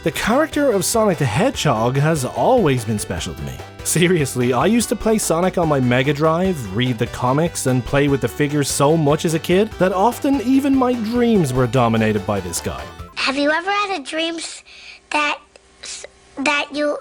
The character of Sonic the Hedgehog has always been special to me. Seriously, I used to play Sonic on my Mega Drive, read the comics, and play with the figures so much as a kid that often even my dreams were dominated by this guy. Have you ever had a dream that you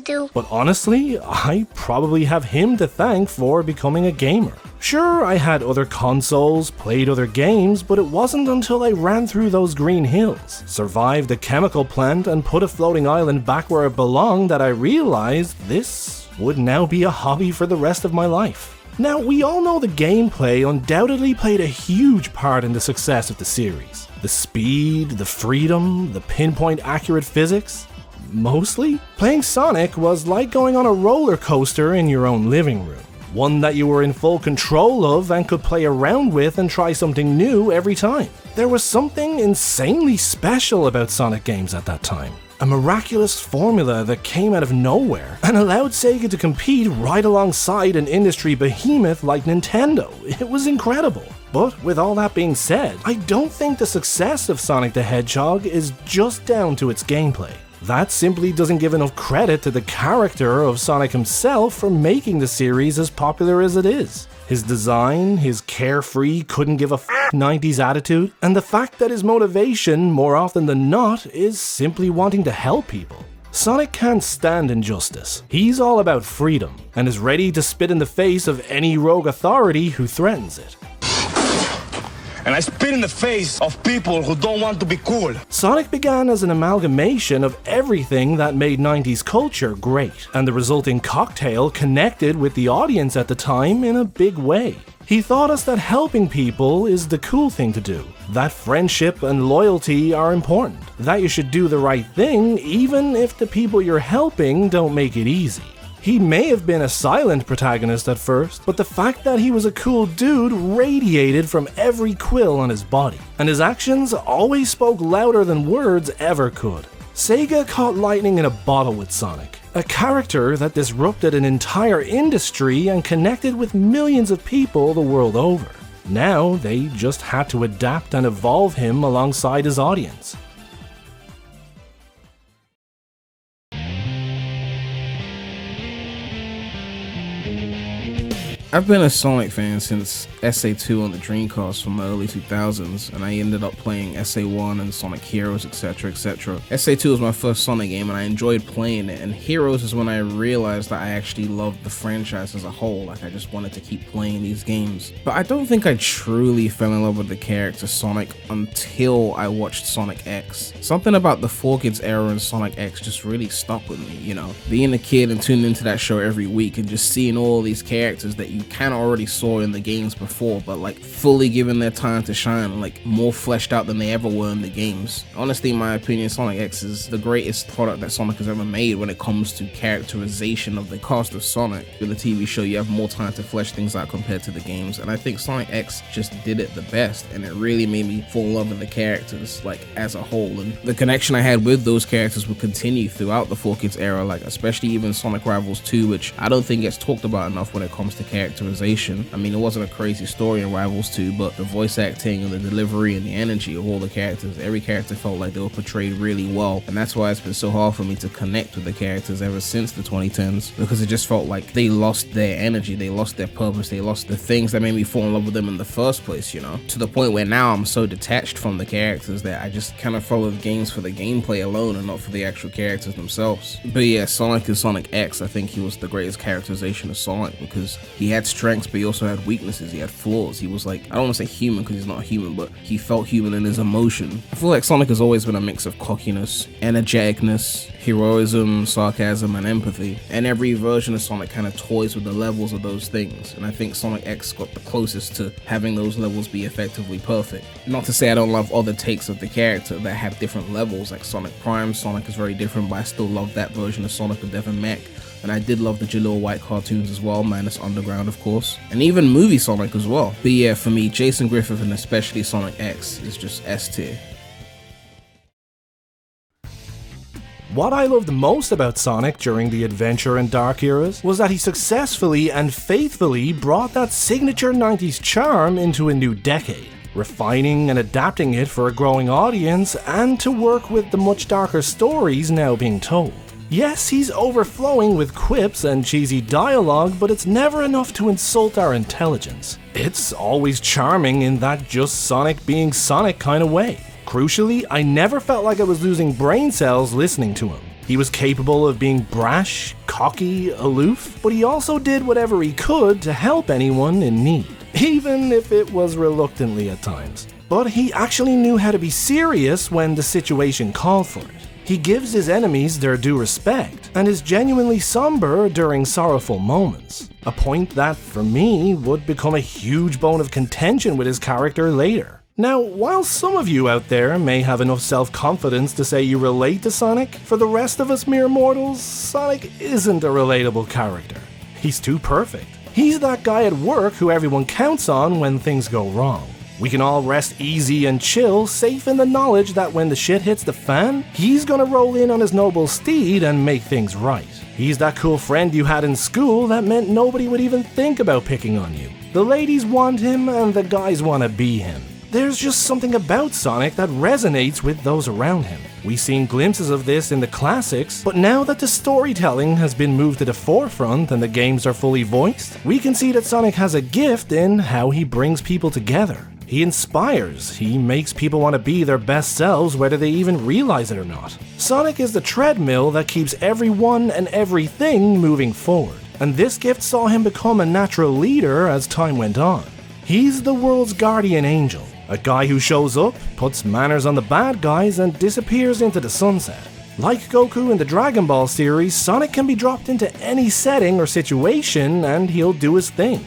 do? But honestly, I probably have him to thank for becoming a gamer. Sure, I had other consoles, played other games, but it wasn't until I ran through those green hills, survived a chemical plant, and put a floating island back where it belonged that I realized this would now be a hobby for the rest of my life. Now, we all know the gameplay undoubtedly played a huge part in the success of the series. The speed, the freedom, the pinpoint accurate physics. Mostly, playing Sonic was like going on a roller coaster in your own living room. One that you were in full control of and could play around with and try something new every time. There was something insanely special about Sonic games at that time. A miraculous formula that came out of nowhere and allowed Sega to compete right alongside an industry behemoth like Nintendo. It was incredible. But with all that being said, I don't think the success of Sonic the Hedgehog is just down to its gameplay. That simply doesn't give enough credit to the character of Sonic himself for making the series as popular as it is. His design, his carefree, couldn't give a f 90s attitude, and the fact that his motivation, more often than not, is simply wanting to help people. Sonic can't stand injustice. He's all about freedom, and is ready to spit in the face of any rogue authority who threatens it. And I spit in the face of people who don't want to be cool. Sonic began as an amalgamation of everything that made 90s culture great, and the resulting cocktail connected with the audience at the time in a big way. He taught us that helping people is the cool thing to do, that friendship and loyalty are important, that you should do the right thing even if the people you're helping don't make it easy. He may have been a silent protagonist at first, but the fact that he was a cool dude radiated from every quill on his body, and his actions always spoke louder than words ever could. Sega caught lightning in a bottle with Sonic, a character that disrupted an entire industry and connected with millions of people the world over. Now they just had to adapt and evolve him alongside his audience. I've been a Sonic fan since SA2 on the Dreamcast from the early 2000s, and I ended up playing SA1 and Sonic Heroes, etc, etc. SA2 was my first Sonic game and I enjoyed playing it, and Heroes is when I realized that I actually loved the franchise as a whole, like I just wanted to keep playing these games. But I don't think I truly fell in love with the character Sonic until I watched Sonic X. Something about the 4Kids era and Sonic X just really stuck with me, you know? Being a kid and tuning into that show every week and just seeing all these characters that you kind of already saw in the games before, but like fully given their time to shine, like more fleshed out than they ever were in the games. Honestly, in my opinion, Sonic X is the greatest product that Sonic has ever made when it comes to characterization of the cast of Sonic. With the TV show, you have more time to flesh things out compared to the games, and I think Sonic X just did it the best, and it really made me fall in love with the characters, like as a whole, and the connection I had with those characters would continue throughout the 4Kids era, like especially even Sonic Rivals 2, which I don't think gets talked about enough when it comes to characterization. I mean, it wasn't a crazy story in Rivals 2, but the voice acting and the delivery and the energy of all the characters, every character felt like they were portrayed really well, and that's why it's been so hard for me to connect with the characters ever since the 2010s, because it just felt like they lost their energy, they lost their purpose, they lost the things that made me fall in love with them in the first place, you know? To the point where now I'm so detached from the characters that I just kind of follow the games for the gameplay alone and not for the actual characters themselves. But yeah, Sonic and Sonic X, I think he was the greatest characterization of Sonic, because he had strengths, but he also had weaknesses, he had flaws. He was like, I don't want to say human because he's not human, but he felt human in his emotion. I feel like Sonic has always been a mix of cockiness, energeticness, heroism, sarcasm, and empathy, and every version of Sonic kind of toys with the levels of those things, and I think Sonic X got the closest to having those levels be effectively perfect. Not to say I don't love other takes of the character that have different levels, like Sonic Prime. Sonic is very different, but I still love that version of Sonic with Devin Mack. And I did love the Jalil White cartoons as well, minus Underground of course, and even movie Sonic as well. But yeah, for me, Jason Griffith and especially Sonic X is just S tier. What I loved most about Sonic during the Adventure and Dark eras was that he successfully and faithfully brought that signature 90s charm into a new decade. refining and adapting it for a growing audience and to work with the much darker stories now being told. Yes, he's overflowing with quips and cheesy dialogue, but it's never enough to insult our intelligence. It's always charming in that just Sonic being Sonic kind of way. Crucially, I never felt like I was losing brain cells listening to him. He was capable of being brash, cocky, aloof, but he also did whatever he could to help anyone in need, even if it was reluctantly at times. But he actually knew how to be serious when the situation called for it. He gives his enemies their due respect, and is genuinely somber during sorrowful moments. A point that, for me, would become a huge bone of contention with his character later. Now, while some of you out there may have enough self-confidence to say you relate to Sonic, for the rest of us mere mortals, Sonic isn't a relatable character. He's too perfect. He's that guy at work who everyone counts on when things go wrong. We can all rest easy and chill, safe in the knowledge that when the shit hits the fan, he's gonna roll in on his noble steed and make things right. He's that cool friend you had in school that meant nobody would even think about picking on you. The ladies want him and the guys wanna be him. There's just something about Sonic that resonates with those around him. We've seen glimpses of this in the classics, but now that the storytelling has been moved to the forefront and the games are fully voiced, we can see that Sonic has a gift in how he brings people together. He inspires, he makes people want to be their best selves whether they even realize it or not. Sonic is the treadmill that keeps everyone and everything moving forward, and this gift saw him become a natural leader as time went on. He's the world's guardian angel, a guy who shows up, puts manners on the bad guys, and disappears into the sunset. Like Goku in the Dragon Ball series, Sonic can be dropped into any setting or situation and he'll do his thing.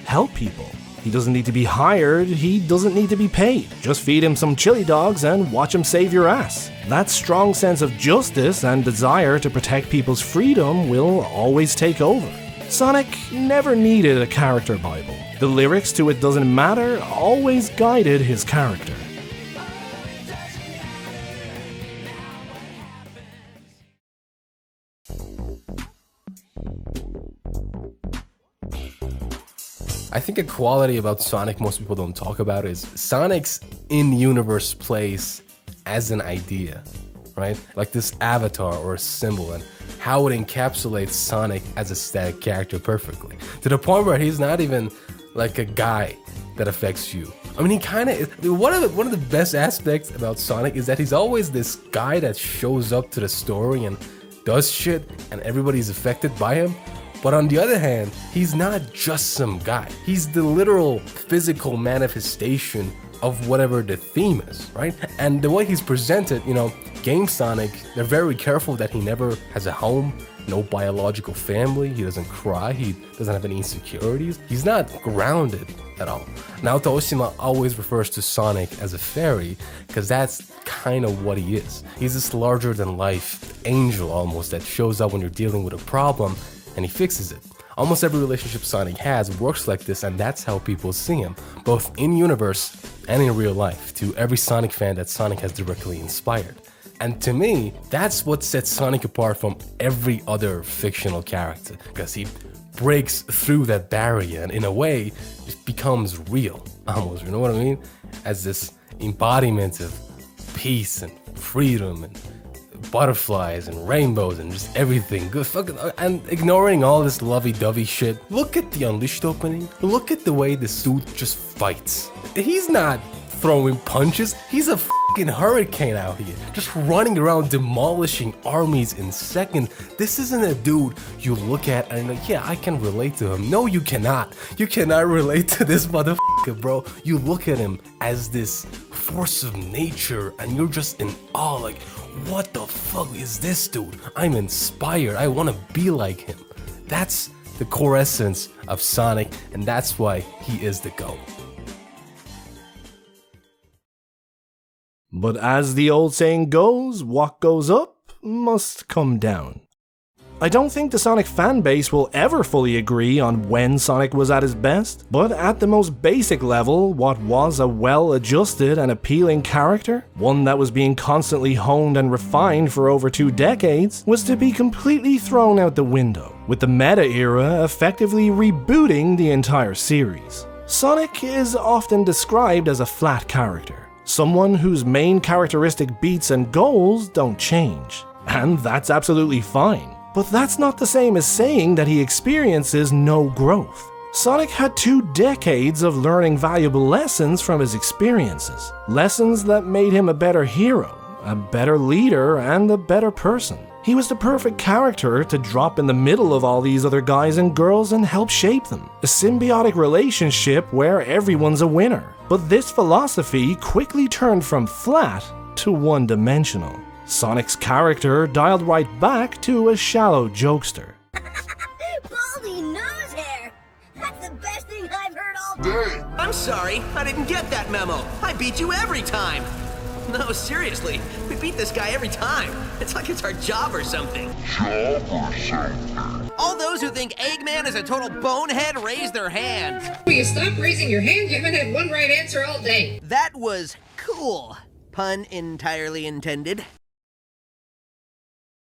Help people. He doesn't need to be hired, he doesn't need to be paid. Just feed him some chili dogs and watch him save your ass. That strong sense of justice and desire to protect people's freedom will always take over. Sonic never needed a character bible. The lyrics to It Doesn't Matter always guided his character. I think a quality about Sonic most people don't talk about is Sonic's in-universe place as an idea, right? Like this avatar or a symbol, and how it encapsulates Sonic as a static character perfectly. To the point where he's not even like a guy that affects you. I mean, he kind of is. One of the best aspects about Sonic is that he's always this guy that shows up to the story and does shit, and everybody's affected by him. But on the other hand, he's not just some guy. He's the literal physical manifestation of whatever the theme is, right? And the way he's presented, Game Sonic, they're very careful that he never has a home, no biological family, he doesn't cry, he doesn't have any insecurities. He's not grounded at all. Naoto Oshima always refers to Sonic as a fairy, because that's kind of what he is. He's this larger-than-life angel almost that shows up when you're dealing with a problem, and he fixes it. Almost every relationship Sonic has works like this, and that's how people see him, both in-universe and in real life, to every Sonic fan that Sonic has directly inspired. And to me, that's what sets Sonic apart from every other fictional character, because he breaks through that barrier and in a way, it becomes real, almost, you know what I mean? As this embodiment of peace and freedom and butterflies and rainbows and just everything good fucking, and ignoring all this lovey-dovey shit. Look at the Unleashed opening. Look at the way this dude just fights. He's not throwing punches. He's a fucking hurricane out here, just running around demolishing armies in seconds. This isn't a dude you look at and like, yeah, I can relate to him. No, you cannot. You cannot relate to this motherfucker, bro. You look at him as this force of nature and you're just in awe, like, what the fuck is this dude? I'm inspired. I want to be like him. That's the core essence of Sonic, and that's why he is the GOAT. But as the old saying goes, what goes up must come down. I don't think the Sonic fanbase will ever fully agree on when Sonic was at his best, but at the most basic level, what was a well-adjusted and appealing character, one that was being constantly honed and refined for over 2 decades, was to be completely thrown out the window, with the meta era effectively rebooting the entire series. Sonic is often described as a flat character, someone whose main characteristic beats and goals don't change. And that's absolutely fine. But that's not the same as saying that he experiences no growth. Sonic had 2 decades of learning valuable lessons from his experiences. Lessons that made him a better hero, a better leader, and a better person. He was the perfect character to drop in the middle of all these other guys and girls and help shape them. A symbiotic relationship where everyone's a winner. But this philosophy quickly turned from flat to one-dimensional. Sonic's character dialed right back to a shallow jokester. Baldy nose hair! That's the best thing I've heard all day! I'm sorry, I didn't get that memo. I beat you every time! No, seriously, we beat this guy every time. It's like it's our job or something. All those who think Eggman is a total bonehead raise their hands. Will you stop raising your hand? You haven't had one right answer all day. That was cool. Pun entirely intended.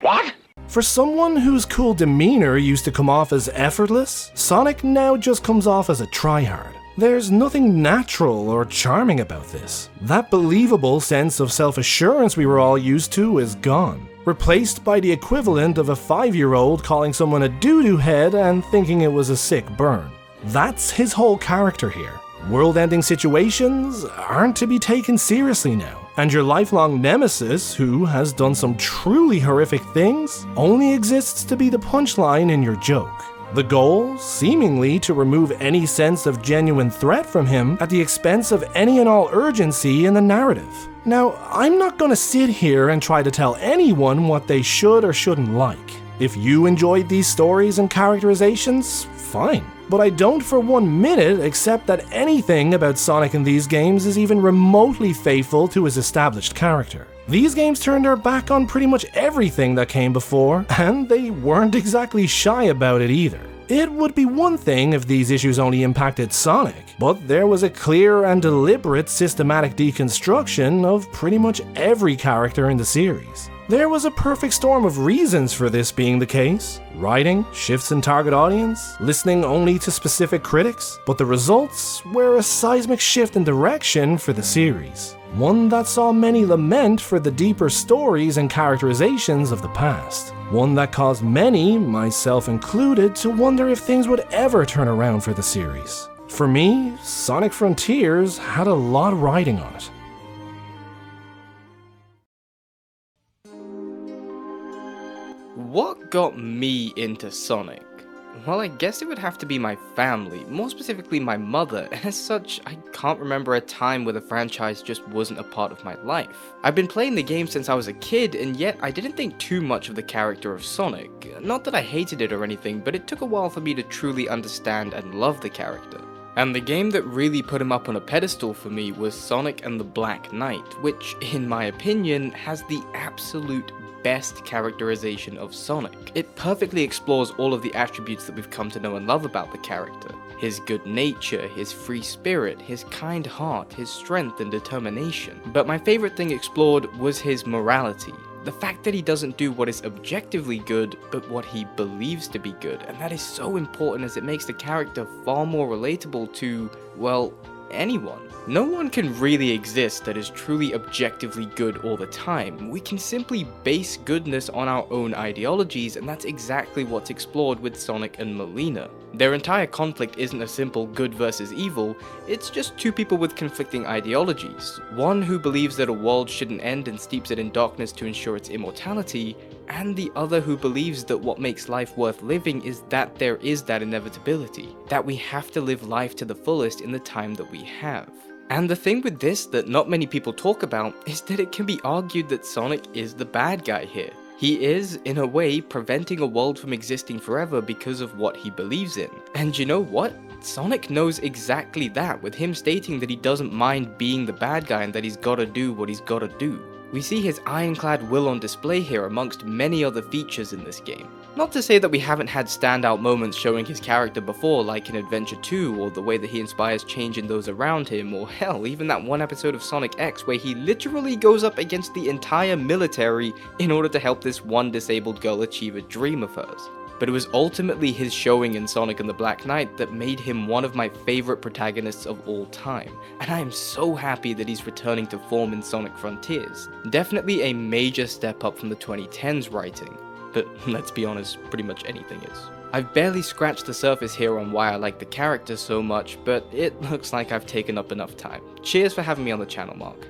What? For someone whose cool demeanor used to come off as effortless, Sonic now just comes off as a tryhard. There's nothing natural or charming about this. That believable sense of self-assurance we were all used to is gone, replaced by the equivalent of a 5-year-old calling someone a doo-doo head and thinking it was a sick burn. That's his whole character here. World-ending situations aren't to be taken seriously now, and your lifelong nemesis, who has done some truly horrific things, only exists to be the punchline in your joke. The goal, seemingly to remove any sense of genuine threat from him at the expense of any and all urgency in the narrative. Now, I'm not gonna sit here and try to tell anyone what they should or shouldn't like. If you enjoyed these stories and characterizations, fine. But I don't for 1 minute accept that anything about Sonic in these games is even remotely faithful to his established character. These games turned their back on pretty much everything that came before, and they weren't exactly shy about it either. It would be one thing if these issues only impacted Sonic, but there was a clear and deliberate systematic deconstruction of pretty much every character in the series. There was a perfect storm of reasons for this being the case. Writing, shifts in target audience, listening only to specific critics, but the results were a seismic shift in direction for the series. One that saw many lament for the deeper stories and characterizations of the past. One that caused many, myself included, to wonder if things would ever turn around for the series. For me, Sonic Frontiers had a lot riding on it. What got me into Sonic? Well, I guess it would have to be my family, more specifically my mother, and as such, I can't remember a time where the franchise just wasn't a part of my life. I've been playing the game since I was a kid, and yet I didn't think too much of the character of Sonic. Not that I hated it or anything, but it took a while for me to truly understand and love the character. And the game that really put him up on a pedestal for me was Sonic and the Black Knight, which, in my opinion, has the absolute best characterization of Sonic. It perfectly explores all of the attributes that we've come to know and love about the character. His good nature, his free spirit, his kind heart, his strength and determination. But my favorite thing explored was his morality. The fact that he doesn't do what is objectively good, but what he believes to be good. And that is so important as it makes the character far more relatable to, well, anyone. No one can really exist that is truly objectively good all the time. We can simply base goodness on our own ideologies, and that's exactly what's explored with Sonic and Melina. Their entire conflict isn't a simple good versus evil, it's just two people with conflicting ideologies. One who believes that a world shouldn't end and steeps it in darkness to ensure its immortality, and the other who believes that what makes life worth living is that there is that inevitability, that we have to live life to the fullest in the time that we have. And the thing with this that not many people talk about is that it can be argued that Sonic is the bad guy here. He is, in a way, preventing a world from existing forever because of what he believes in. And you know what? Sonic knows exactly that, with him stating that he doesn't mind being the bad guy and that he's gotta do what he's gotta do. We see his ironclad will on display here amongst many other features in this game. Not to say that we haven't had standout moments showing his character before, like in Adventure 2, or the way that he inspires change in those around him, or hell, even that one episode of Sonic X where he literally goes up against the entire military in order to help this one disabled girl achieve a dream of hers. but it was ultimately his showing in Sonic and the Black Knight that made him one of my favorite protagonists of all time, and I am so happy that he's returning to form in Sonic Frontiers. Definitely a major step up from the 2010s writing, but let's be honest, pretty much anything is. I've barely scratched the surface here on why I like the character so much, but it looks like I've taken up enough time. Cheers for having me on the channel, Mark.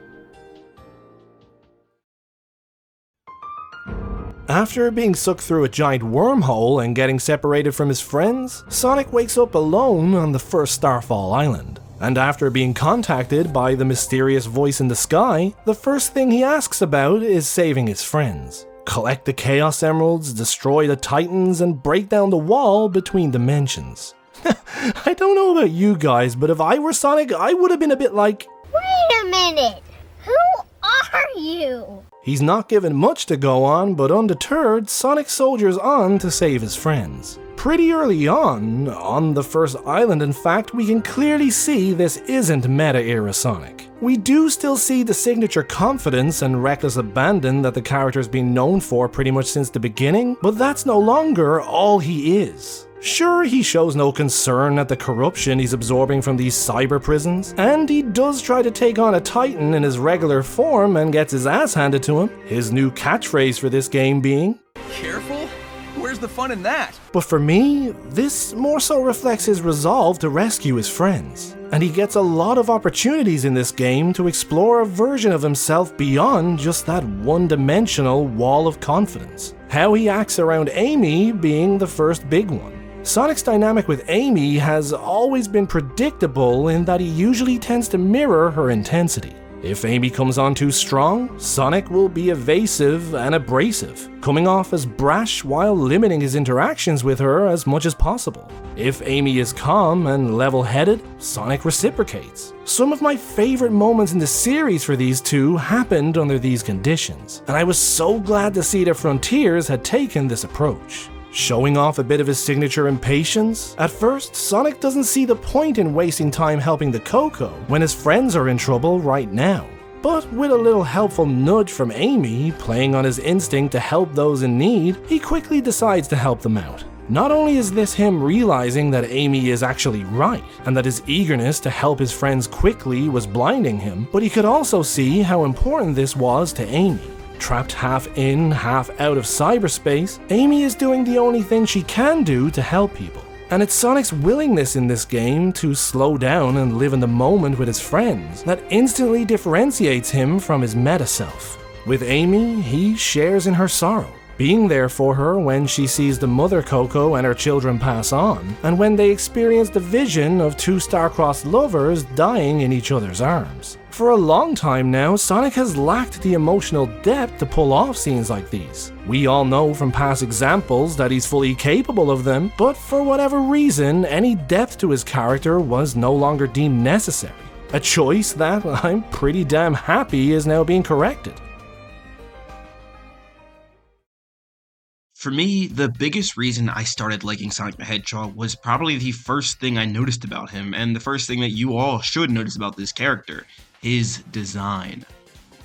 After being sucked through a giant wormhole and getting separated from his friends, Sonic wakes up alone on the first Starfall Island. And after being contacted by the mysterious voice in the sky, the first thing he asks about is saving his friends. Collect the Chaos Emeralds, destroy the Titans, and break down the wall between dimensions. I don't know about you guys, but if I were Sonic, I would have been a bit like, Wait a minute! Who are you? He's not given much to go on, but undeterred, Sonic soldiers on to save his friends. Pretty early on the first island in fact, we can clearly see this isn't meta-era Sonic. We do still see the signature confidence and reckless abandon that the character's been known for pretty much since the beginning, but that's no longer all he is. Sure, he shows no concern at the corruption he's absorbing from these cyber prisons, and he does try to take on a Titan in his regular form and gets his ass handed to him, his new catchphrase for this game being, Careful? Where's the fun in that? but for me, this more so reflects his resolve to rescue his friends. And he gets a lot of opportunities in this game to explore a version of himself beyond just that one-dimensional wall of confidence. How he acts around Amy being the first big one. Sonic's dynamic with Amy has always been predictable in that he usually tends to mirror her intensity. If Amy comes on too strong, Sonic will be evasive and abrasive, coming off as brash while limiting his interactions with her as much as possible. If Amy is calm and level-headed, Sonic reciprocates. Some of my favorite moments in the series for these two happened under these conditions, and I was so glad to see that Frontiers had taken this approach. Showing off a bit of his signature impatience, at first, Sonic doesn't see the point in wasting time helping the Coco when his friends are in trouble right now. But with a little helpful nudge from Amy, playing on his instinct to help those in need, he quickly decides to help them out. Not only is this him realizing that Amy is actually right, and that his eagerness to help his friends quickly was blinding him, but he could also see how important this was to Amy. Trapped half in, half out of cyberspace, Amy is doing the only thing she can do to help people. And it's Sonic's willingness in this game to slow down and live in the moment with his friends that instantly differentiates him from his meta self. With Amy, he shares in her sorrow, being there for her when she sees the mother Coco and her children pass on, and when they experience the vision of two star-crossed lovers dying in each other's arms. For a long time now, Sonic has lacked the emotional depth to pull off scenes like these. We all know from past examples that he's fully capable of them, but for whatever reason, any depth to his character was no longer deemed necessary. A choice that I'm pretty damn happy is now being corrected. For me, the biggest reason I started liking Sonic the Hedgehog was probably the first thing I noticed about him, and the first thing that you all should notice about this character, his design.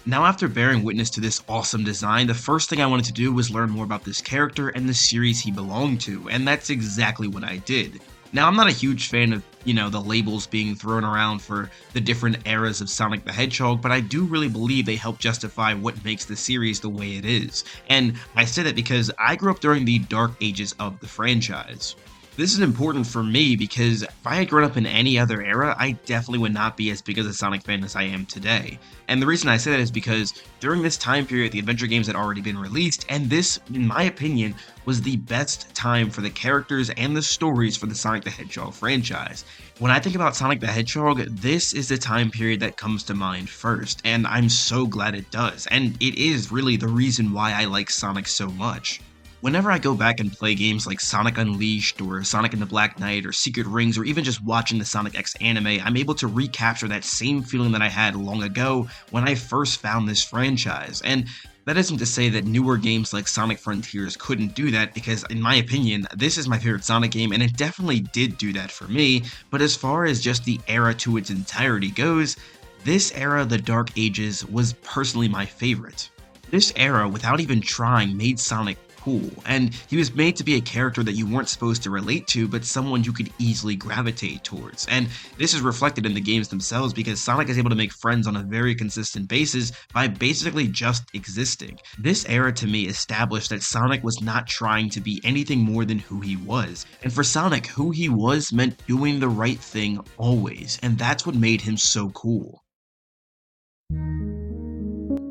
Now, after bearing witness to this awesome design, the first thing I wanted to do was learn more about this character and the series he belonged to, and that's exactly what I did. Now, I'm not a huge fan of, the labels being thrown around for the different eras of Sonic the Hedgehog, but I do really believe they help justify what makes the series the way it is. And I say that because I grew up during the dark ages of the franchise. This is important for me because if I had grown up in any other era, I definitely would not be as big of a Sonic fan as I am today. And the reason I say that is because during this time period, the adventure games had already been released, and this, in my opinion, was the best time for the characters and the stories for the Sonic the Hedgehog franchise. When I think about Sonic the Hedgehog, this is the time period that comes to mind first, and I'm so glad it does, and it is really the reason why I like Sonic so much. Whenever I go back and play games like Sonic Unleashed or Sonic and the Black Knight or Secret Rings or even just watching the Sonic X anime, I'm able to recapture that same feeling that I had long ago when I first found this franchise. And that isn't to say that newer games like Sonic Frontiers couldn't do that, because in my opinion, this is my favorite Sonic game and it definitely did do that for me, but as far as just the era to its entirety goes, this era, the Dark Ages, was personally my favorite. This era, without even trying, made Sonic cool, and he was made to be a character that you weren't supposed to relate to, but someone you could easily gravitate towards. And this is reflected in the games themselves because Sonic is able to make friends on a very consistent basis by basically just existing. This era to me established that Sonic was not trying to be anything more than who he was. And for Sonic, who he was meant doing the right thing always, and that's what made him so cool.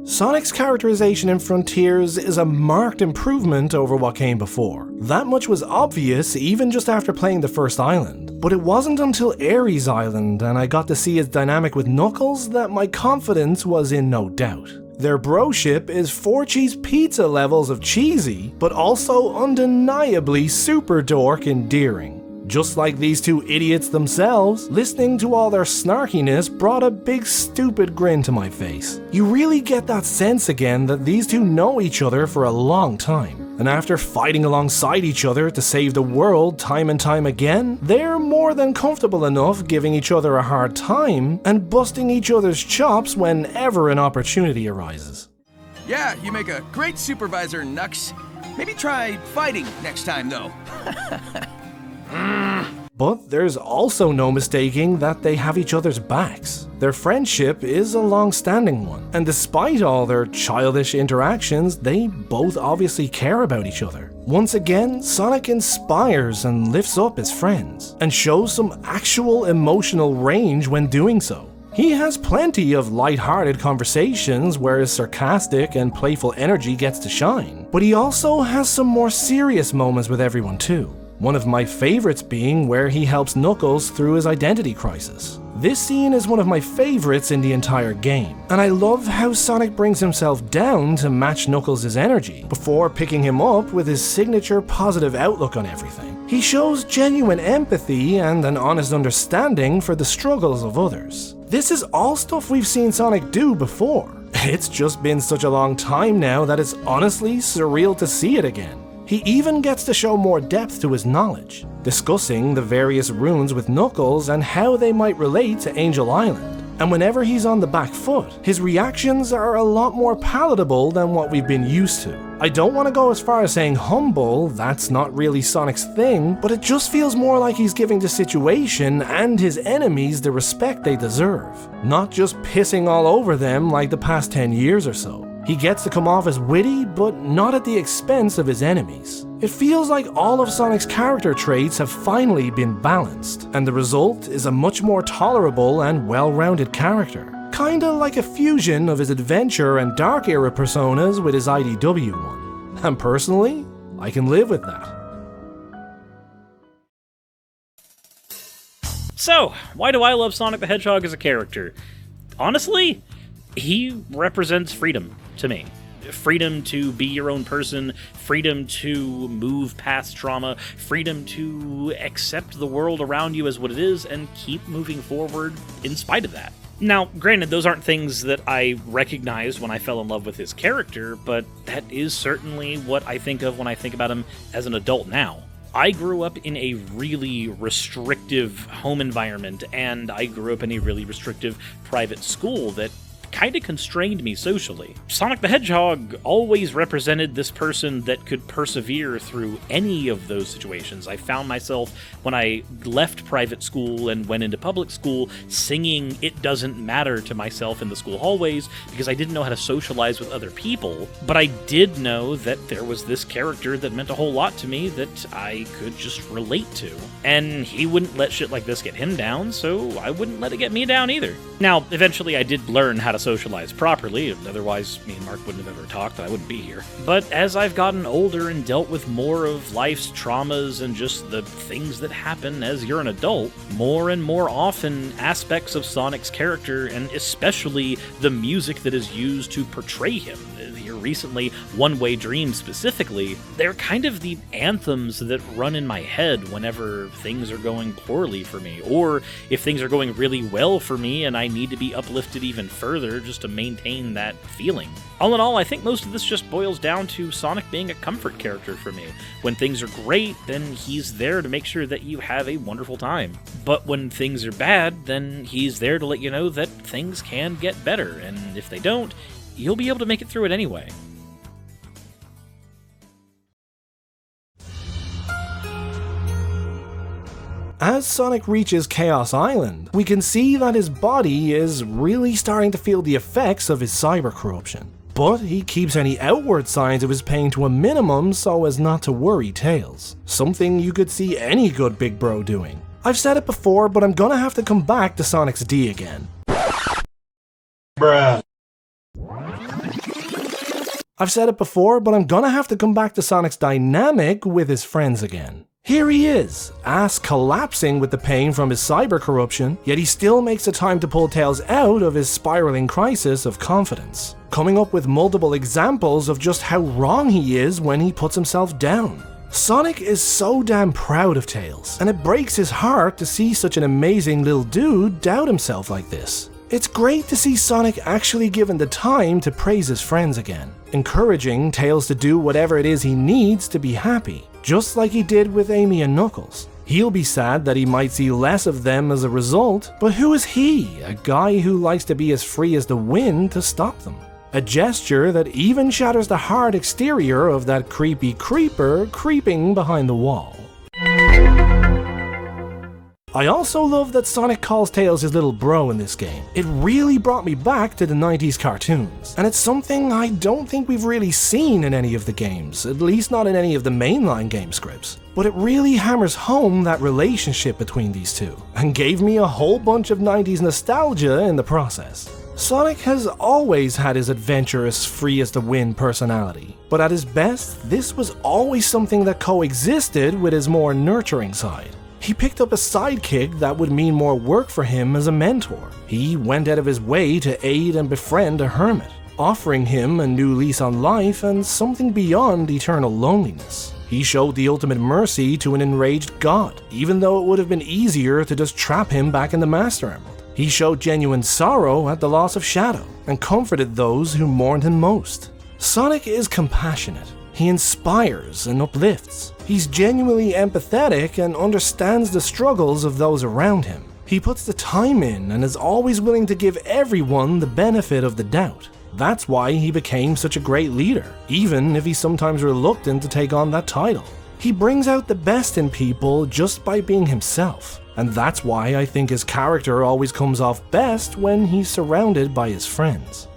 Sonic's characterization in Frontiers is a marked improvement over what came before. That much was obvious even just after playing the first island, but it wasn't until Ares Island and I got to see his dynamic with Knuckles that my confidence was in no doubt. Their broship is 4-cheese pizza levels of cheesy, but also undeniably super dork endearing. Just like these two idiots themselves, listening to all their snarkiness brought a big stupid grin to my face. You really get that sense again that these two know each other for a long time, and after fighting alongside each other to save the world time and time again, they're more than comfortable enough giving each other a hard time and busting each other's chops whenever an opportunity arises. Yeah, you make a great supervisor, Nux. Maybe try fighting next time, though. But there's also no mistaking that they have each other's backs. Their friendship is a long-standing one, and despite all their childish interactions, they both obviously care about each other. Once again, Sonic inspires and lifts up his friends, and shows some actual emotional range when doing so. He has plenty of light-hearted conversations where his sarcastic and playful energy gets to shine, but he also has some more serious moments with everyone too. One of my favorites being where he helps Knuckles through his identity crisis. This scene is one of my favorites in the entire game, and I love how Sonic brings himself down to match Knuckles' energy, before picking him up with his signature positive outlook on everything. He shows genuine empathy and an honest understanding for the struggles of others. This is all stuff we've seen Sonic do before. It's just been such a long time now that it's honestly surreal to see it again. He even gets to show more depth to his knowledge, discussing the various runes with Knuckles and how they might relate to Angel Island. And whenever he's on the back foot, his reactions are a lot more palatable than what we've been used to. I don't want to go as far as saying humble, that's not really Sonic's thing, but it just feels more like he's giving the situation and his enemies the respect they deserve, not just pissing all over them like the past 10 years or so. He gets to come off as witty, but not at the expense of his enemies. It feels like all of Sonic's character traits have finally been balanced, and the result is a much more tolerable and well-rounded character. Kinda like a fusion of his adventure and dark era personas with his IDW one. And personally, I can live with that. So, why do I love Sonic the Hedgehog as a character? Honestly, he represents freedom to me. Freedom to be your own person, freedom to move past trauma, freedom to accept the world around you as what it is and keep moving forward in spite of that. Now, granted, those aren't things that I recognized when I fell in love with his character, but that is certainly what I think of when I think about him as an adult now. I grew up in a really restrictive home environment, and I grew up in a really restrictive private school that kind of constrained me socially. Sonic the Hedgehog always represented this person that could persevere through any of those situations. I found myself, when I left private school and went into public school, singing It Doesn't Matter to myself in the school hallways because I didn't know how to socialize with other people, but I did know that there was this character that meant a whole lot to me that I could just relate to. And he wouldn't let shit like this get him down, so I wouldn't let it get me down either. Now, eventually I did learn how to socialize properly, otherwise me and Mark wouldn't have ever talked and I wouldn't be here. But as I've gotten older and dealt with more of life's traumas and just the things that happen as you're an adult, more and more often aspects of Sonic's character, and especially the music that is used to portray him, here recently, One Way Dream specifically, they're kind of the anthems that run in my head whenever things are going poorly for me, or if things are going really well for me and I need to be uplifted even further just to maintain that feeling. All in all, I think most of this just boils down to Sonic being a comfort character for me. When things are great, then he's there to make sure that you have a wonderful time. But when things are bad, then he's there to let you know that things can get better, and if they don't, you'll be able to make it through it anyway. As Sonic reaches Chaos Island, we can see that his body is really starting to feel the effects of his cyber corruption. But he keeps any outward signs of his pain to a minimum so as not to worry Tails. Something you could see any good big bro doing. I've said it before, but I'm gonna have to come back to Sonic's D again. Bruh. I've said it before, but I'm gonna have to come back to Sonic's dynamic with his friends again. Here he is, ass collapsing with the pain from his cyber corruption, yet he still makes the time to pull Tails out of his spiraling crisis of confidence, coming up with multiple examples of just how wrong he is when he puts himself down. Sonic is so damn proud of Tails, and it breaks his heart to see such an amazing little dude doubt himself like this. It's great to see Sonic actually given the time to praise his friends again, encouraging Tails to do whatever it is he needs to be happy, just like he did with Amy and Knuckles. He'll be sad that he might see less of them as a result, but who is he, a guy who likes to be as free as the wind, to stop them? A gesture that even shatters the hard exterior of that creepy creeper creeping behind the wall. I also love that Sonic calls Tails his little bro in this game. It really brought me back to the 90s cartoons, and it's something I don't think we've really seen in any of the games, at least not in any of the mainline game scripts. But it really hammers home that relationship between these two, and gave me a whole bunch of 90s nostalgia in the process. Sonic has always had his adventurous, free-as-the-wind personality, but at his best, this was always something that coexisted with his more nurturing side. He picked up a sidekick that would mean more work for him as a mentor. He went out of his way to aid and befriend a hermit, offering him a new lease on life and something beyond eternal loneliness. He showed the ultimate mercy to an enraged god, even though it would have been easier to just trap him back in the Master Emerald. He showed genuine sorrow at the loss of Shadow, and comforted those who mourned him most. Sonic is compassionate. He inspires and uplifts. He's genuinely empathetic and understands the struggles of those around him. He puts the time in and is always willing to give everyone the benefit of the doubt. That's why he became such a great leader, even if he's sometimes reluctant to take on that title. He brings out the best in people just by being himself, and that's why I think his character always comes off best when he's surrounded by his friends.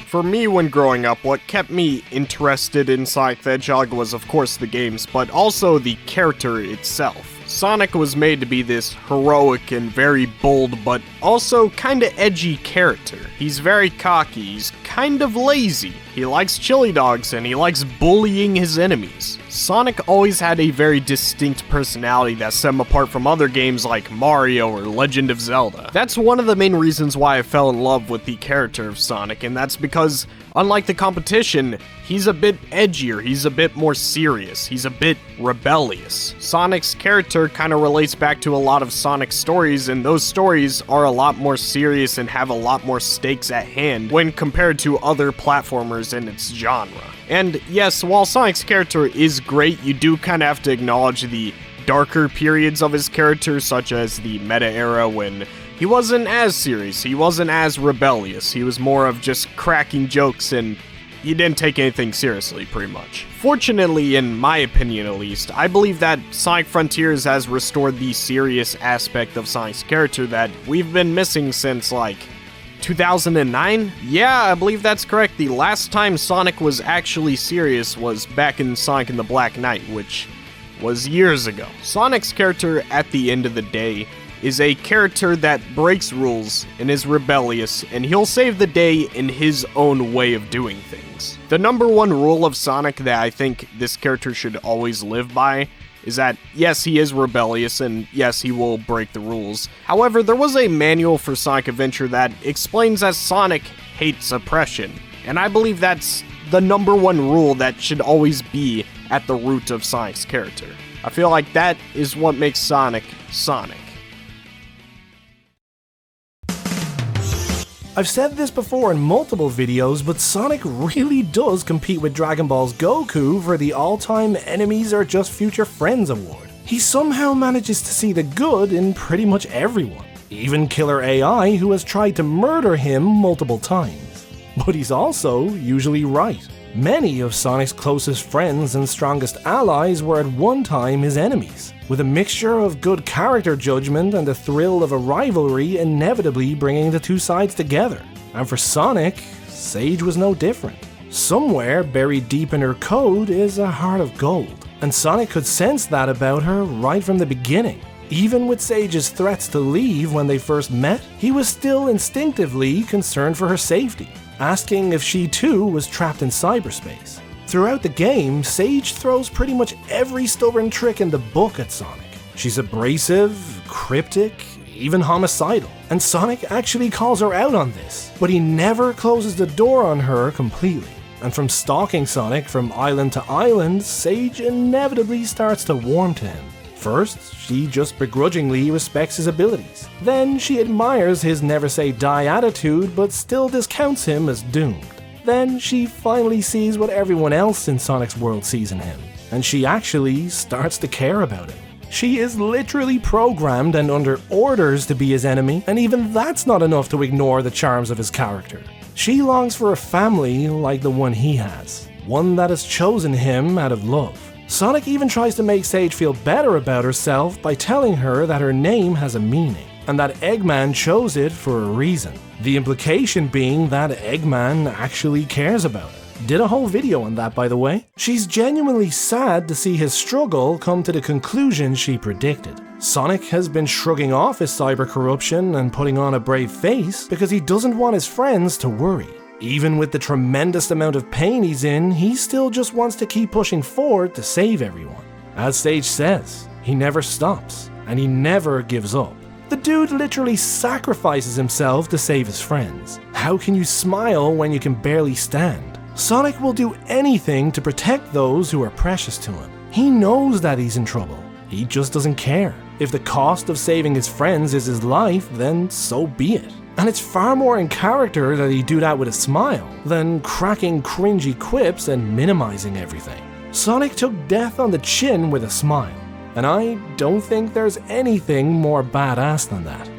For me, when growing up, what kept me interested in Sonic the Hedgehog was of course the games, but also the character itself. Sonic was made to be this heroic and very bold, but also kinda edgy character. He's very cocky, he's kind of lazy, he likes chili dogs, and he likes bullying his enemies. Sonic always had a very distinct personality that set him apart from other games like Mario or Legend of Zelda. That's one of the main reasons why I fell in love with the character of Sonic, and that's because, unlike the competition, he's a bit edgier, he's a bit more serious, he's a bit rebellious. Sonic's character kind of relates back to a lot of Sonic stories, and those stories are a lot more serious and have a lot more stakes at hand when compared to other platformers in its genre. And yes, while Sonic's character is great, you do kind of have to acknowledge the darker periods of his character, such as the meta era when he wasn't as serious, he wasn't as rebellious, he was more of just cracking jokes and he didn't take anything seriously, pretty much. Fortunately, in my opinion at least, I believe that Sonic Frontiers has restored the serious aspect of Sonic's character that we've been missing since, like, 2009? Yeah, I believe that's correct. The last time Sonic was actually serious was back in Sonic and the Black Knight, which was years ago. Sonic's character, at the end of the day, is a character that breaks rules and is rebellious, and he'll save the day in his own way of doing things. The number one rule of Sonic that I think this character should always live by is that, yes, he is rebellious, and yes, he will break the rules. However, there was a manual for Sonic Adventure that explains that Sonic hates oppression, and I believe that's the number one rule that should always be at the root of Sonic's character. I feel like that is what makes Sonic, Sonic. I've said this before in multiple videos, but Sonic really does compete with Dragon Ball's Goku for the all-time Enemies Are Just Future Friends award. He somehow manages to see the good in pretty much everyone, even Killer AI, who has tried to murder him multiple times. But he's also usually right. Many of Sonic's closest friends and strongest allies were at one time his enemies, with a mixture of good character judgment and the thrill of a rivalry inevitably bringing the two sides together. And for Sonic, Sage was no different. Somewhere buried deep in her code is a heart of gold, and Sonic could sense that about her right from the beginning. Even with Sage's threats to leave when they first met, he was still instinctively concerned for her safety, asking if she too was trapped in cyberspace. Throughout the game, Sage throws pretty much every stubborn trick in the book at Sonic. She's abrasive, cryptic, even homicidal, and Sonic actually calls her out on this, but he never closes the door on her completely. And from stalking Sonic from island to island, Sage inevitably starts to warm to him. First, she just begrudgingly respects his abilities. Then she admires his never say die attitude but still discounts him as doomed. Then she finally sees what everyone else in Sonic's world sees in him, and she actually starts to care about him. She is literally programmed and under orders to be his enemy, and even that's not enough to ignore the charms of his character. She longs for a family like the one he has, one that has chosen him out of love. Sonic even tries to make Sage feel better about herself by telling her that her name has a meaning, and that Eggman chose it for a reason. The implication being that Eggman actually cares about her. Did a whole video on that, by the way. She's genuinely sad to see his struggle come to the conclusion she predicted. Sonic has been shrugging off his cyber corruption and putting on a brave face because he doesn't want his friends to worry. Even with the tremendous amount of pain he's in, he still just wants to keep pushing forward to save everyone. As Sage says, he never stops, and he never gives up. The dude literally sacrifices himself to save his friends. How can you smile when you can barely stand? Sonic will do anything to protect those who are precious to him. He knows that he's in trouble. He just doesn't care. If the cost of saving his friends is his life, then so be it. And it's far more in character that he do that with a smile than cracking cringy quips and minimizing everything. Sonic took death on the chin with a smile, and I don't think there's anything more badass than that.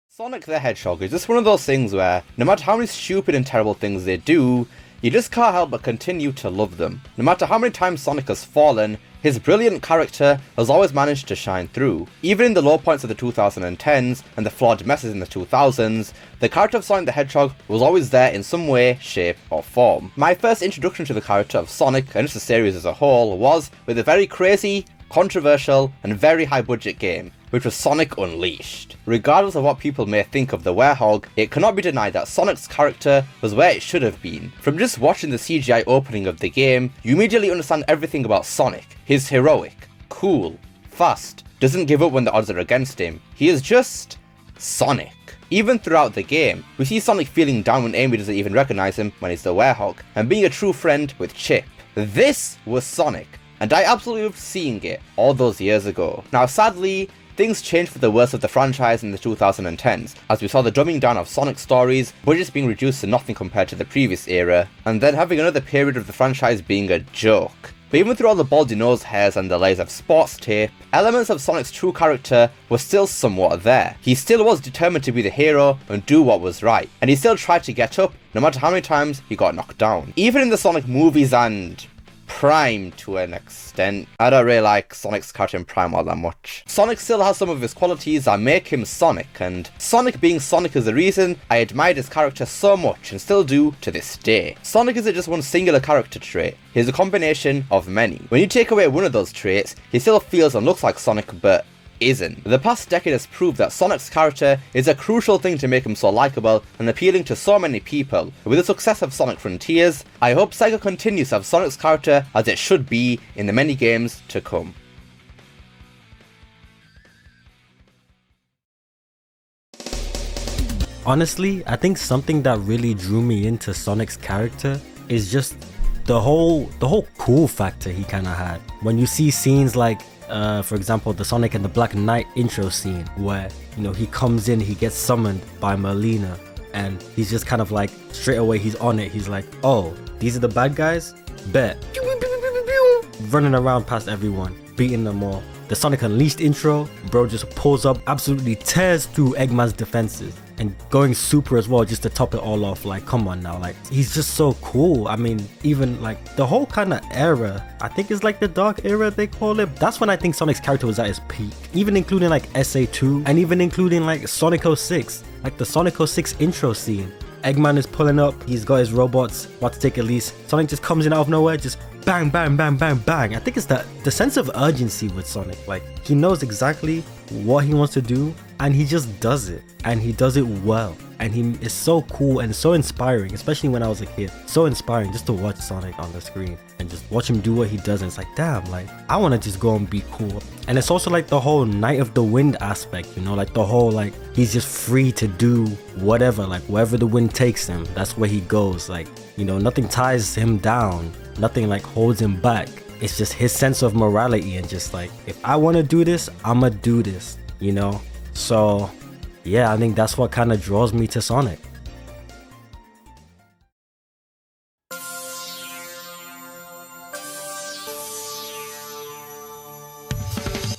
Sonic the Hedgehog is just one of those things where, no matter how many stupid and terrible things they do, you just can't help but continue to love them. No matter how many times Sonic has fallen, his brilliant character has always managed to shine through. Even in the low points of the 2010s and the flawed messes in the 2000s, the character of Sonic the Hedgehog was always there in some way, shape or form. My first introduction to the character of Sonic, and just the series as a whole, was with a very crazy, controversial and very high budget game, which was Sonic Unleashed. Regardless of what people may think of the Werehog, it cannot be denied that Sonic's character was where it should have been. From just watching the CGI opening of the game, you immediately understand everything about Sonic. He's heroic, cool, fast, doesn't give up when the odds are against him. He is just Sonic. Even throughout the game, we see Sonic feeling down when Amy doesn't even recognize him when he's the Werehog, and being a true friend with Chip. This was Sonic, and I absolutely loved seeing it all those years ago. Now sadly, things changed for the worse of the franchise in the 2010s, as we saw the dumbing down of Sonic stories, budgets being reduced to nothing compared to the previous era, and then having another period of the franchise being a joke. But even through all the baldy nose hairs and the layers of sports tape, elements of Sonic's true character were still somewhat there. He still was determined to be the hero and do what was right, and he still tried to get up no matter how many times he got knocked down. Even in the Sonic movies and Prime to an extent, I don't really like Sonic's character in Prime all that much. Sonic still has some of his qualities that make him Sonic, and Sonic being Sonic is the reason I admired his character so much and still do to this day. Sonic isn't just one singular character trait, he's a combination of many. When you take away one of those traits, he still feels and looks like Sonic but isn't. The past decade has proved that Sonic's character is a crucial thing to make him so likable and appealing to so many people. With the success of Sonic Frontiers, I hope Sega continues to have Sonic's character as it should be in the many games to come. Honestly, I think something that really drew me into Sonic's character is just the whole cool factor he kind of had. When you see scenes like for example, the Sonic and the Black Knight intro scene where, you know, he comes in, he gets summoned by Merlina, and he's just kind of like, straight away he's on it. He's like, oh, these are the bad guys? Bet. Running around past everyone, beating them all. The Sonic Unleashed intro, bro just pulls up, absolutely tears through Eggman's defenses. and going super as well just to top it all off. Like, come on now, like, he's just so cool. I mean, even like the whole kind of era, I think it's like the dark era they call it. That's when I think Sonic's character was at his peak, even including like SA2 and even including like Sonic 06, like the Sonic 06 intro scene. Eggman is pulling up, he's got his robots, about to take a lease. Sonic just comes in out of nowhere, just bang, bang, bang, bang, bang. I think it's the sense of urgency with Sonic. Like, he knows exactly what he wants to do, and he just does it, and he does it well. And he is so cool and so inspiring, especially when I was a kid. So inspiring just to watch Sonic on the screen and just watch him do what he does. And it's like, damn, like, I want to just go and be cool. And it's also like the whole Night of the Wind aspect, you know, like the whole, like, he's just free to do whatever, like wherever the wind takes him, that's where he goes. Like, you know, nothing ties him down, nothing like holds him back. It's just his sense of morality and just like, if I want to do this, I'ma do this, you know? So yeah, I think that's what kind of draws me to Sonic.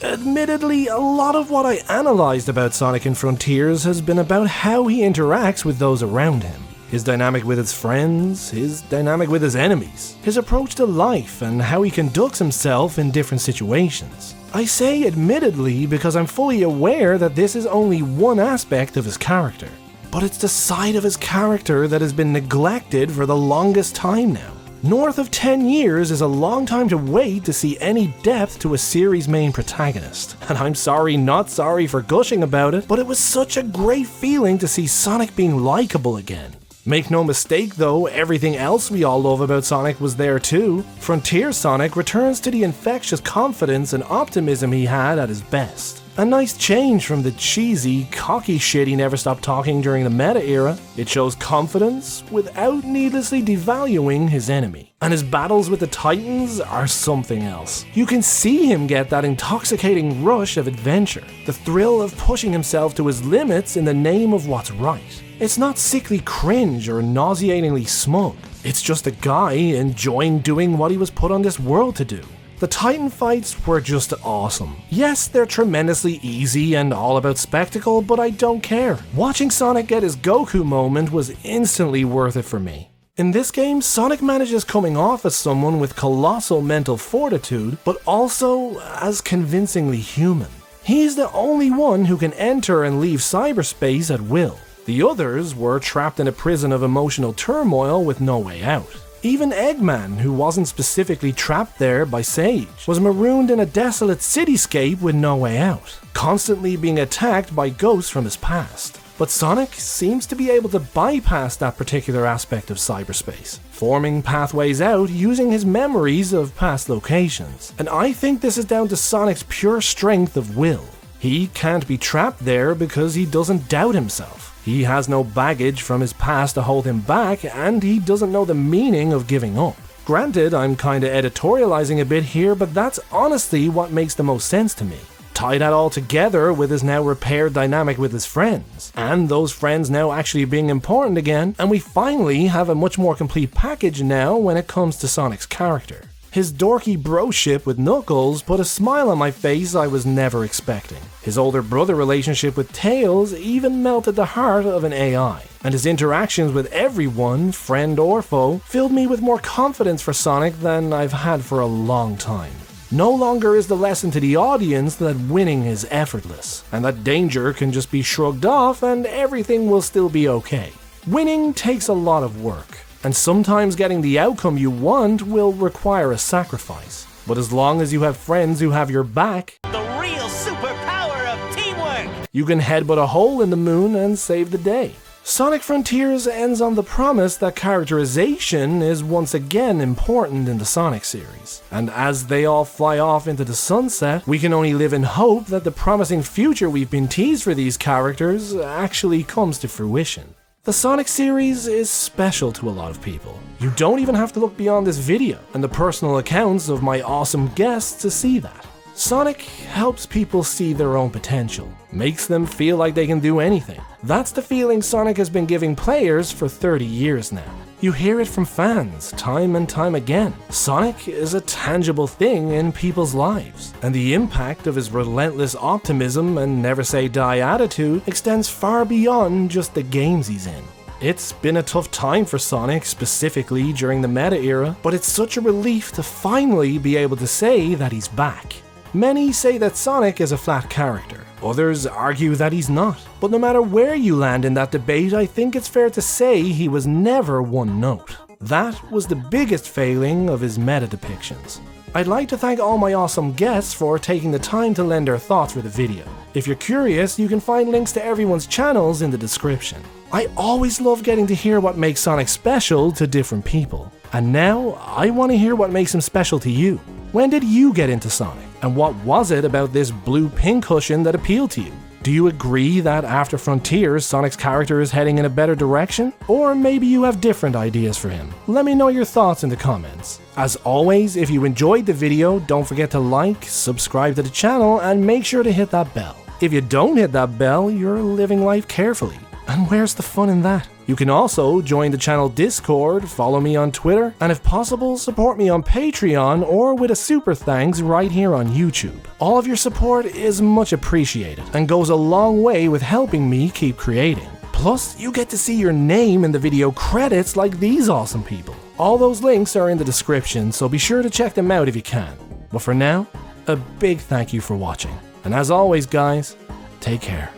Admittedly, a lot of what I analysed about Sonic and Frontiers has been about how he interacts with those around him. His dynamic with his friends, his dynamic with his enemies, his approach to life, and how he conducts himself in different situations. I say admittedly because I'm fully aware that this is only one aspect of his character. But it's the side of his character that has been neglected for the longest time now. North of 10 years is a long time to wait to see any depth to a series' main protagonist. And I'm sorry, not sorry for gushing about it, but it was such a great feeling to see Sonic being likable again. Make no mistake though, everything else we all love about Sonic was there too. Frontier Sonic returns to the infectious confidence and optimism he had at his best. A nice change from the cheesy, cocky shit he never stopped talking during the meta era. It shows confidence without needlessly devaluing his enemy. And his battles with the Titans are something else. You can see him get that intoxicating rush of adventure, the thrill of pushing himself to his limits in the name of what's right. It's not sickly cringe or nauseatingly smug. It's just a guy enjoying doing what he was put on this world to do. The Titan fights were just awesome. Yes, they're tremendously easy and all about spectacle, but I don't care. Watching Sonic get his Goku moment was instantly worth it for me. In this game, Sonic manages coming off as someone with colossal mental fortitude, but also as convincingly human. He's the only one who can enter and leave cyberspace at will. The others were trapped in a prison of emotional turmoil with no way out. Even Eggman, who wasn't specifically trapped there by Sage, was marooned in a desolate cityscape with no way out, constantly being attacked by ghosts from his past. But Sonic seems to be able to bypass that particular aspect of cyberspace, forming pathways out using his memories of past locations. And I think this is down to Sonic's pure strength of will. He can't be trapped there because he doesn't doubt himself. He has no baggage from his past to hold him back, and he doesn't know the meaning of giving up. Granted, I'm kinda editorializing a bit here, but that's honestly what makes the most sense to me. Tie that all together with his now repaired dynamic with his friends, and those friends now actually being important again, and we finally have a much more complete package now when it comes to Sonic's character. His dorky broship with Knuckles put a smile on my face I was never expecting. His older brother relationship with Tails even melted the heart of an AI. And his interactions with everyone, friend or foe, filled me with more confidence for Sonic than I've had for a long time. No longer is the lesson to the audience that winning is effortless, and that danger can just be shrugged off and everything will still be okay. Winning takes a lot of work. And sometimes getting the outcome you want will require a sacrifice. But as long as you have friends who have your back, The real superpower of teamwork! you can headbutt a hole in the moon and save the day. Sonic Frontiers ends on the promise that characterization is once again important in the Sonic series. And as they all fly off into the sunset, we can only live in hope that the promising future we've been teased for these characters actually comes to fruition. The Sonic series is special to a lot of people. You don't even have to look beyond this video and the personal accounts of my awesome guests to see that. Sonic helps people see their own potential, makes them feel like they can do anything. That's the feeling Sonic has been giving players for 30 years now. You hear it from fans time and time again. Sonic is a tangible thing in people's lives, and the impact of his relentless optimism and never say die attitude extends far beyond just the games he's in. It's been a tough time for Sonic, specifically during the meta era, but it's such a relief to finally be able to say that he's back. Many say that Sonic is a flat character. Others argue that he's not. But no matter where you land in that debate, I think it's fair to say he was never one note. That was the biggest failing of his meta depictions. I'd like to thank all my awesome guests for taking the time to lend their thoughts for the video. If you're curious, you can find links to everyone's channels in the description. I always love getting to hear what makes Sonic special to different people. And now, I want to hear what makes him special to you. When did you get into Sonic? And what was it about this blue pincushion that appealed to you? Do you agree that after Frontiers, Sonic's character is heading in a better direction? Or maybe you have different ideas for him? Let me know your thoughts in the comments. As always, if you enjoyed the video, don't forget to like, subscribe to the channel, and make sure to hit that bell. If you don't hit that bell, you're living life carefully. And where's the fun in that? You can also join the channel Discord, follow me on Twitter, and if possible, support me on Patreon or with a super thanks right here on YouTube. All of your support is much appreciated and goes a long way with helping me keep creating. Plus, you get to see your name in the video credits like these awesome people. All those links are in the description, so be sure to check them out if you can. But for now, a big thank you for watching. And as always, guys, take care.